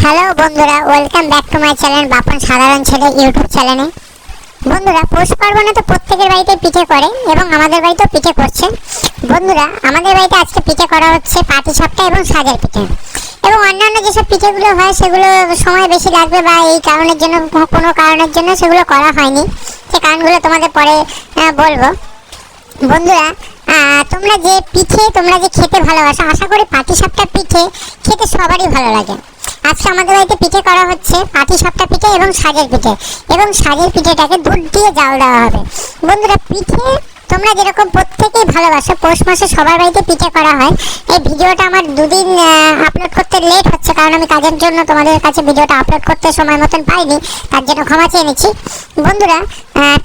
Hello বন্ধুরা, welcome back to my channel Bapan সাধারণ ছেলে ইউটিউব চ্যানেলে। বন্ধুরা, পৌষ পার্বণে তো প্রত্যেকের বাড়িতে পিঠে করে এবং আমাদের বাড়িতেও পিঠে করছে। বন্ধুরা, আমাদের বাড়িতে আজকে পিঠে করা হচ্ছে পাটিসাপটা এবং সাজের পিঠে এবং অন্যান্য যেসব পিঠেগুলো হয় সেগুলো সময় বেশি লাগবে বা এই কারণের জন্য কোনো কারণের জন্য সেগুলো করা হয়নি। সে কারণগুলো তোমাদের পরে বলবো। বন্ধুরা, তোমরা যে খেতে ভালোবাসো, আশা করি পাটিসাপটা পিঠে খেতে সবারই ভালো লাগে। আজকে আমাদের বাড়িতে পিঠে করা হচ্ছে পাটিসাপটা পিঠে এবং সাজের পিঠে, এবং সাজের পিঠেটাকে দুধ দিয়ে জাল দেওয়া হবে। বন্ধুরা, পিঠে তোমরা যেরকম প্রত্যেকেই ভালোবাসো, পৌষ মাসে সবার বাড়িতে পিঠে করা হয়। এই ভিডিওটা আমার দুদিন আপলোড করতে লেট হচ্ছে, কারণ আমি কাজের জন্য তোমাদের কাছে ভিডিওটা আপলোড করতে সময় মতন পাইনি, তার জন্য ক্ষমা চেয়ে নিচ্ছি। বন্ধুরা,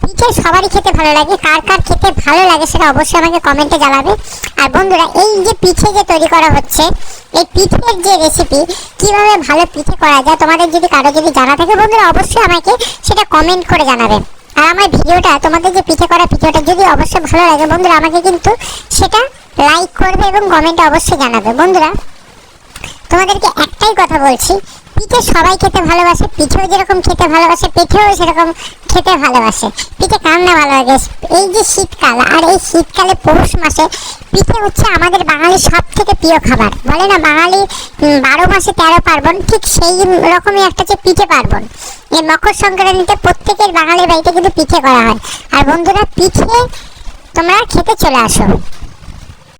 পিঠে সবারই খেতে ভালো লাগে, কার কার খেতে ভালো লাগে সেটা অবশ্যই আমাকে কমেন্টে জানাবে। আর বন্ধুরা, এই যে পিঠে যে তৈরি করা হচ্ছে, এই পিঠের যে রেসিপি, কিভাবে ভালো পিঠে করা যায়, তোমাদের যদি কারো যদি জানা থাকে বন্ধুরা অবশ্যই আমাকে সেটা কমেন্ট করে জানাবে। আর আমার ভিডিওটা, তোমাদের যে পিঠে করা ভিডিওটা যদি অবশ্যই ভালো লাগে বন্ধুরা, আমাকে কিন্তু সেটা লাইক করবে এবং কমেন্টে অবশ্যই জানাবে। বন্ধুরা, তোমাদেরকে একটাই কথা বলছি, পিঠে সবাই খেতে ভালোবাসে, পিঠেও যেরকম খেতে ভালোবাসে পিঠেও সেরকম খেতে ভালোবাসে। পিঠে কার না ভালো লাগে? এই যে শীতকাল, আর এই শীতকালে পৌষ মাসে পিঠে হচ্ছে আমাদের বাঙালির সব থেকে প্রিয় খাবার। বলে না বাঙালি 12 মাসে 13 পার্বণ, ঠিক সেই রকমই একটা হচ্ছে পিঠে পার্বণ। এই মকর সংক্রান্তিতে প্রত্যেকের বাঙালির বাড়িতে কিন্তু পিঠে করা হয়। আর বন্ধুরা, পিঠে তোমরা খেতে চলে আসো।